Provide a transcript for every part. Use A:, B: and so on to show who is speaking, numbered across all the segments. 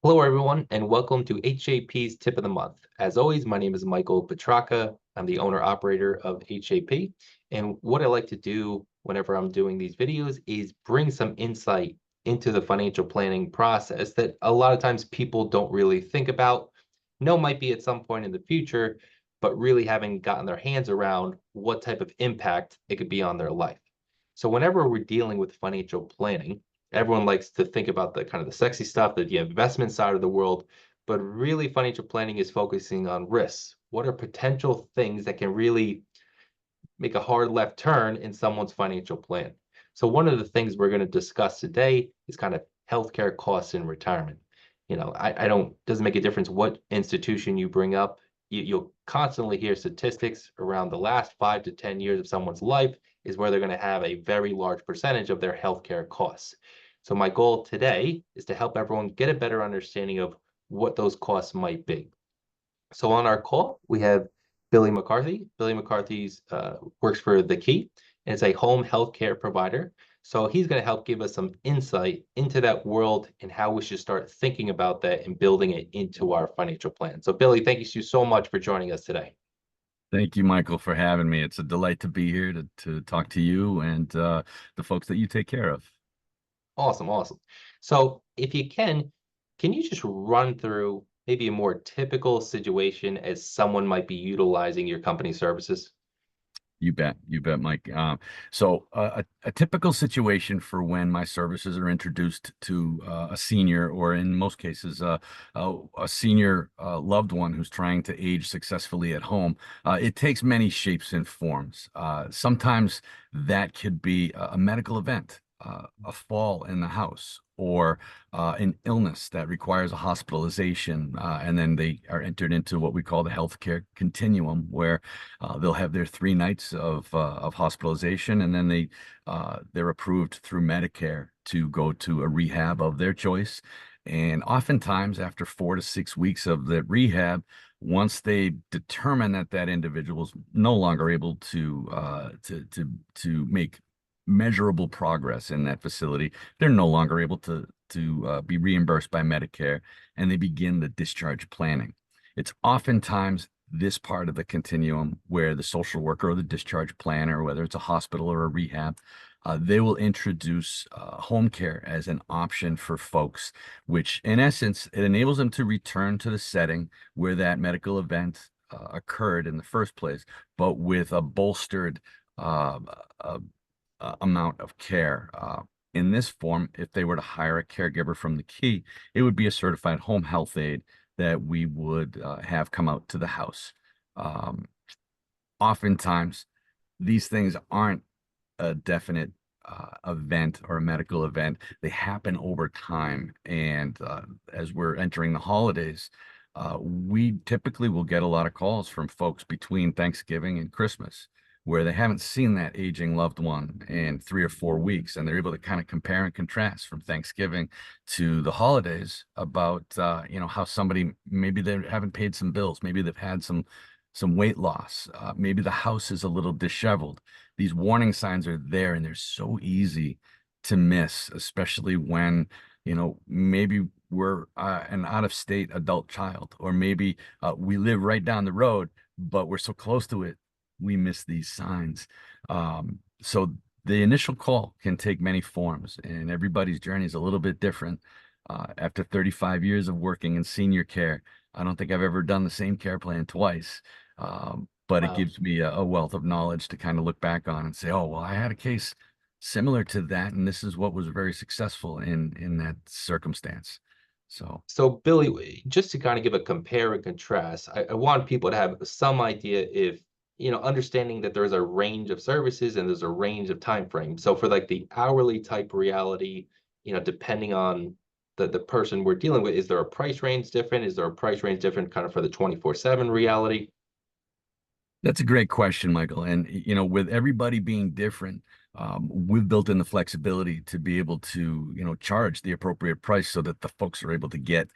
A: Hello, everyone, and welcome to HAP's Tip of the Month. As always, my name is Michael Petraka. I'm the owner-operator of HAP. And what I like to do whenever I'm doing these videos is bring some insight into the financial planning process that a lot of times people don't really think about, know might be at some point in the future, but really haven't gotten their hands around what type of impact it could be on their life. So whenever we're dealing with financial planning, everyone likes to think about the kind of the sexy stuff, the investment side of the world, but really financial planning is focusing on risks. What are potential things that can really make a hard left turn in someone's financial plan? So one of the things we're going to discuss today is kind of healthcare costs in retirement. I don't doesn't make a difference what institution you bring up. You'll constantly hear statistics around the last 5 to 10 years of someone's life is where they're going to have a very large percentage of their healthcare costs. So my goal today is to help everyone get a better understanding of what those costs might be. So on our call, we have Billy McCarthy. Billy McCarthy's works for The Key, and it's a home healthcare provider. So he's going to help give us some insight into that world and how we should start thinking about that and building it into our financial plan. So Billy, thank you so much for joining us today.
B: Thank you, Michael, for having me. It's a delight to be here to talk to you and the folks that you take care of.
A: Awesome, awesome. So if you can you just run through maybe a more typical situation as someone might be utilizing your company services?
B: You bet, Mike. A typical situation for when my services are introduced to a senior, or in most cases, a senior loved one who's trying to age successfully at home, it takes many shapes and forms. Sometimes that could be a medical event, a fall in the house, or an illness that requires a hospitalization, and then they are entered into what we call the healthcare continuum, where they'll have their 3 nights of hospitalization, and then they're approved through Medicare to go to a rehab of their choice. And oftentimes, after 4 to 6 weeks of the rehab, once they determine that that individual is no longer able to make measurable progress in that facility, they're no longer able to be reimbursed by Medicare, and they begin the discharge planning. It's oftentimes this part of the continuum where the social worker or the discharge planner, whether it's a hospital or a rehab, they will introduce home care as an option for folks, which in essence, it enables them to return to the setting where that medical event occurred in the first place, but with a bolstered uh, uh, amount of care. In this form, if they were to hire a caregiver from the Key, it would be a certified home health aide that we would have come out to the house. Um, Oftentimes, these things aren't a definite event or a medical event. They happen over time. And as we're entering the holidays, we typically will get a lot of calls from folks between Thanksgiving and Christmas where they haven't seen that aging loved one in 3 or 4 weeks, and they're able to kind of compare and contrast from Thanksgiving to the holidays about how somebody, maybe they haven't paid some bills, maybe they've had some weight loss, maybe the house is a little disheveled. These warning signs are there, and they're so easy to miss, especially when maybe we're an out-of-state adult child, or maybe we live right down the road, but we're so close to it, we miss these signs. So the initial call can take many forms, and everybody's journey is a little bit different. After 35 years of working in senior care, I don't think I've ever done the same care plan twice. But it
A: Wow.
B: gives me a wealth of knowledge to kind of look back on and say, oh, well, I had a case similar to that, and this is what was very successful in that circumstance. So
A: So Billy, just to kind of give a compare and contrast, I want people to have some idea if, understanding that there's a range of services and there's a range of time frame. So for like the hourly type reality, depending on the person we're dealing with, is there a price range different? Is there a price range different kind of for the 24/7 reality?
B: that's a great question, Michael. And with everybody being different, we've built in the flexibility to be able to, charge the appropriate price so that the folks are able to get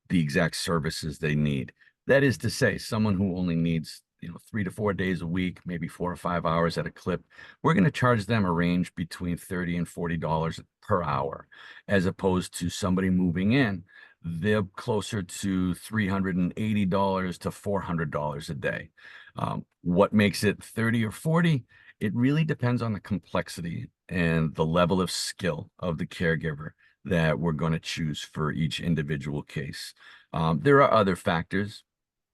B: the exact services they need. That is to say, someone who only needs 3 to 4 days a week, maybe 4 or 5 hours at a clip, we're going to charge them a range between $30 and $40 per hour, as opposed to somebody moving in. They're closer to $380 to $400 a day. What makes it 30 or 40? It really depends on the complexity and the level of skill of the caregiver that we're going to choose for each individual case. There are other factors.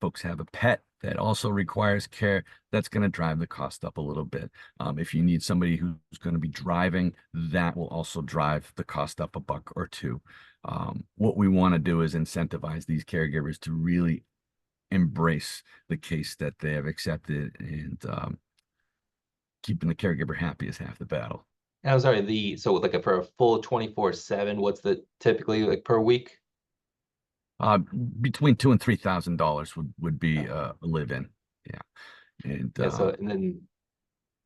B: Folks have a pet that also requires care. That's going to drive the cost up a little bit. If you need somebody who's going to be driving, that will also drive the cost up $1 or $2. What we want to do is incentivize these caregivers to really embrace the case that they have accepted, and keeping the caregiver happy is half the battle.
A: And I'm sorry, so like for a full 24/7, what's the typically like per week?
B: Between $2,000 and $3,000 would be a live-in. Yeah. And
A: Yeah, so and then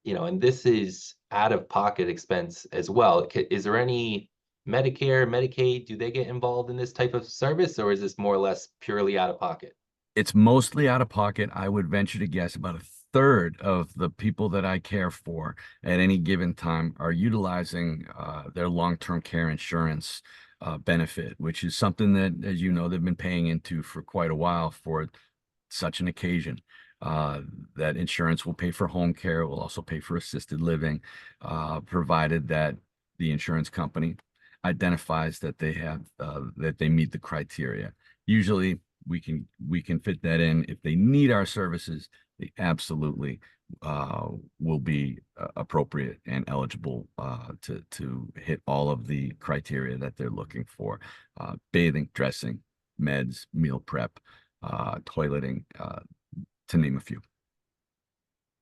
A: and this is out of pocket expense as well. Is there any Medicare, Medicaid, do they get involved in this type of service, or is this more or less purely out of pocket?
B: it's mostly out of pocket. I would venture to guess about a third of the people that I care for at any given time are utilizing their long-term care insurance benefit, which is something that, as you know, they've been paying into for quite a while for such an occasion. That insurance will pay for home care, will also pay for assisted living, provided that the insurance company identifies that they meet the criteria. Usually we can fit that in. If they need our services, they absolutely will be appropriate and eligible to hit all of the criteria that they're looking for. Bathing, dressing, meds, meal prep, toileting, to name a few.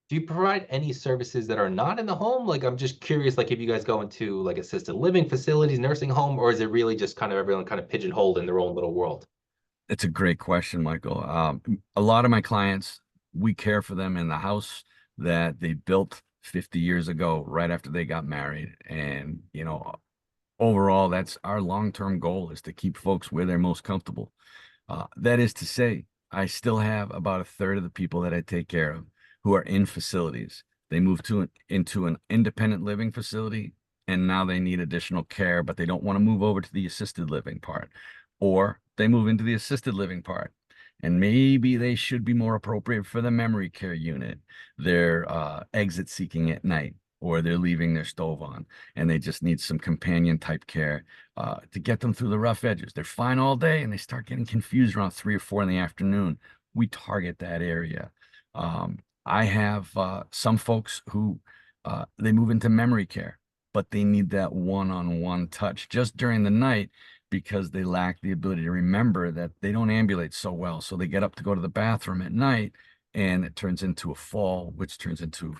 A: Do you provide any services that are not in the home? Like, I'm just curious, like if you guys go into like assisted living facilities, nursing home, or is it really just kind of everyone kind of pigeonholed in their own little world?
B: It's a great question, Michael. A lot of my clients, we care for them in the house that they built 50 years ago, right after they got married. And, overall, that's our long-term goal, is to keep folks where they're most comfortable. That is to say, I still have about a third of the people that I take care of who are in facilities. They move into an independent living facility, and now they need additional care, but they don't want to move over to the assisted living part. Or they move into the assisted living part, and maybe they should be more appropriate for the memory care unit. They're exit seeking at night, or they're leaving their stove on, and they just need some companion type care to get them through the rough edges. They're fine all day, and they start getting confused around 3 or 4 in the afternoon. We target that area. I have some folks who they move into memory care, but they need that one-on-one touch just during the night, because they lack the ability to remember that they don't ambulate so well. So they get up to go to the bathroom at night, and it turns into a fall, which turns into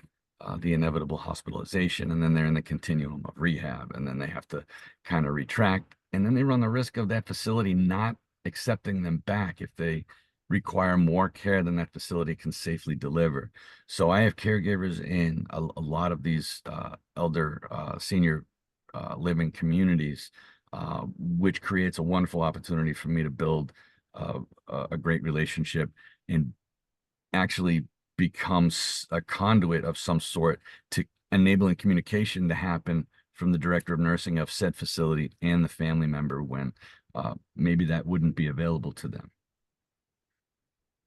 B: the inevitable hospitalization. And then they're in the continuum of rehab, and then they have to kind of retract. And then they run the risk of that facility not accepting them back if they require more care than that facility can safely deliver. So I have caregivers in a lot of these senior living communities, which creates a wonderful opportunity for me to build a great relationship and actually becomes a conduit of some sort to enabling communication to happen from the director of nursing of said facility and the family member when maybe that wouldn't be available to them.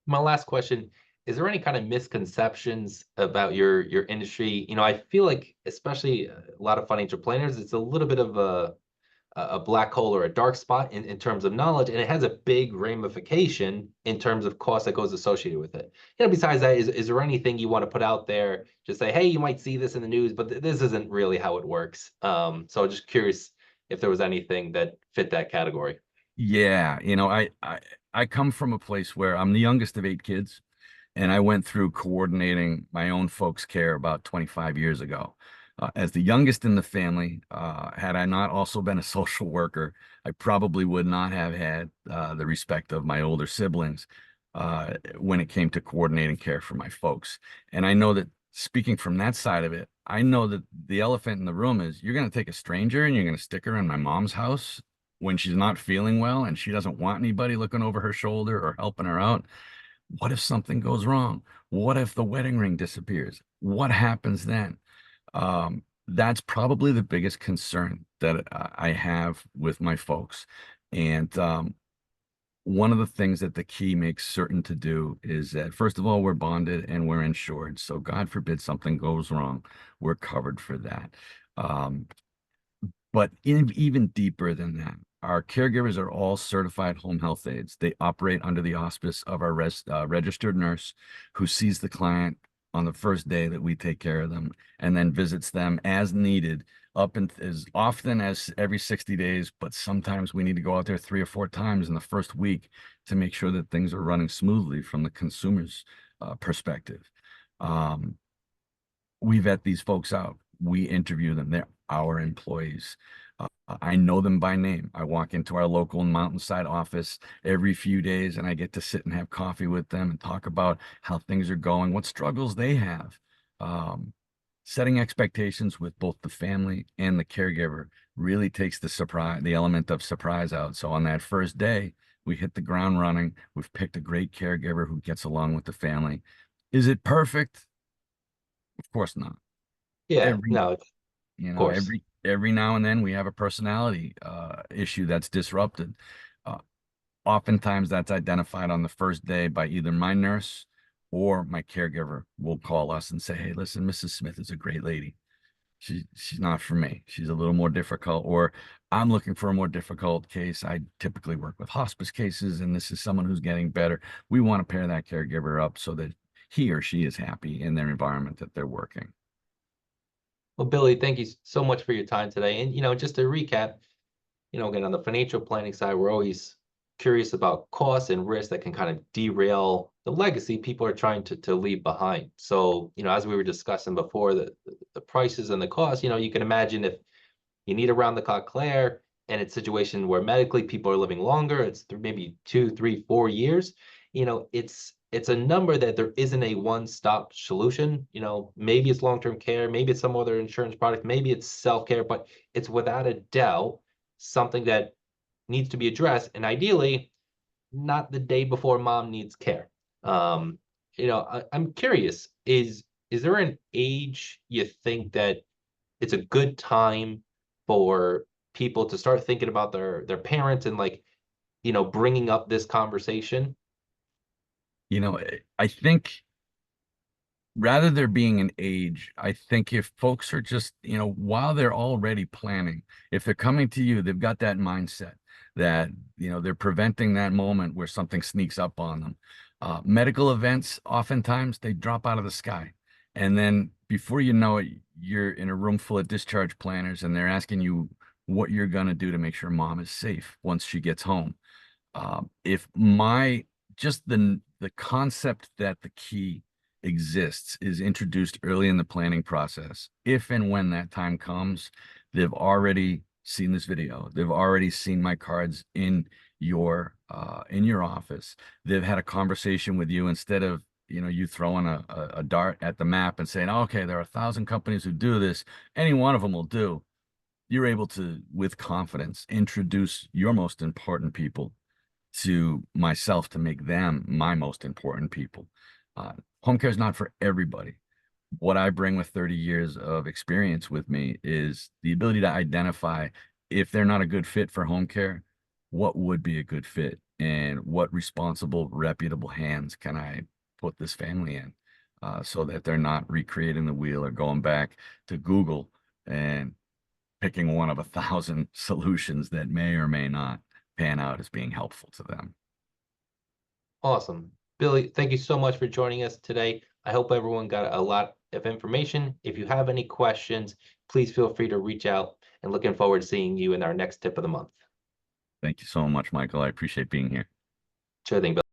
A: My last question, is there any kind of misconceptions about your industry? I feel like, especially a lot of financial planners, it's a little bit of a black hole or a dark spot in terms of knowledge, and it has a big ramification in terms of cost that goes associated with it. Besides that, is there anything you want to put out there? Just say, hey, you might see this in the news, but this isn't really how it works. So just curious if there was anything that fit that category.
B: Yeah, I come from a place where I'm the youngest of 8 kids, and I went through coordinating my own folks' care about 25 years ago. As the youngest in the family, had I not also been a social worker, I probably would not have had the respect of my older siblings when it came to coordinating care for my folks. And I know that, speaking from that side of it, I know that the elephant in the room is, you're going to take a stranger and you're going to stick her in my mom's house when she's not feeling well and she doesn't want anybody looking over her shoulder or helping her out. What if something goes wrong? What if the wedding ring disappears? What happens then? That's probably the biggest concern that I have with my folks. And one of the things that the key makes certain to do is that, first of all, we're bonded and we're insured. So God forbid something goes wrong, we're covered for that. Um, but even deeper than that, our caregivers are all certified home health aides. They operate under the auspice of our registered nurse who sees the client on the first day that we take care of them and then visits them as needed up and as often as every 60 days. But sometimes we need to go out there 3 or 4 times in the first week to make sure that things are running smoothly from the consumer's perspective. We vet these folks out. We interview them. They're our employees. I know them by name. I walk into our local Mountainside office every few days and I get to sit and have coffee with them and talk about how things are going, what struggles they have. Setting expectations with both the family and the caregiver really takes the element of surprise out. So on that first day, we hit the ground running. We've picked a great caregiver who gets along with the family. Is it perfect? Of course not.
A: Yeah,
B: Every,
A: no, of course.
B: every now and then we have a personality issue that's disrupted. Uh, Oftentimes that's identified on the first day by either my nurse or my caregiver will call us and say, "Hey, listen, Mrs. Smith is a great lady. She's not for me. She's a little more difficult," or "I'm looking for a more difficult case. I typically work with hospice cases, and this is someone who's getting better." We want to pair that caregiver up so that he or she is happy in their environment that they're working.
A: Well, Billy, thank you so much for your time today. And, just to recap, again, on the financial planning side, we're always curious about costs and risks that can kind of derail the legacy people are trying to leave behind. So, as we were discussing before, the prices and the costs, you can imagine if you need around the clock care and it's a situation where medically people are living longer, it's maybe 2, 3, 4 years, it's a number that there isn't a one-stop solution. Maybe it's long-term care, maybe it's some other insurance product, maybe it's self-care, but it's without a doubt something that needs to be addressed, and ideally not the day before mom needs care. um I'm curious, is there an age you think that it's a good time for people to start thinking about their parents and, like, bringing up this conversation?
B: I think rather there being an age, I think if folks are just, while they're already planning, if they're coming to you, they've got that mindset that, they're preventing that moment where something sneaks up on them. Medical events, oftentimes they drop out of the sky. And then before you know it, you're in a room full of discharge planners and they're asking you what you're going to do to make sure mom is safe once she gets home. If my just the concept that the key exists is introduced early in the planning process, if and when that time comes, they've already seen this video. They've already seen my cards in your office. They've had a conversation with you instead of you throwing a dart at the map and saying, "Okay, there are 1,000 companies who do this. Any one of them will do." You're able to, with confidence, introduce your most important people to myself to make them my most important people. Home care is not for everybody. What I bring with 30 years of experience with me is the ability to identify if they're not a good fit for home care, what would be a good fit and what responsible, reputable hands can I put this family in so that they're not recreating the wheel or going back to Google and picking one of 1,000 solutions that may or may not pan out as being helpful to them.
A: Awesome. Billy, thank you so much for joining us today. I hope everyone got a lot of information. If you have any questions, please feel free to reach out, and looking forward to seeing you in our next tip of the month.
B: Thank you so much, Michael. I appreciate being here.
A: Sure thing, Billy.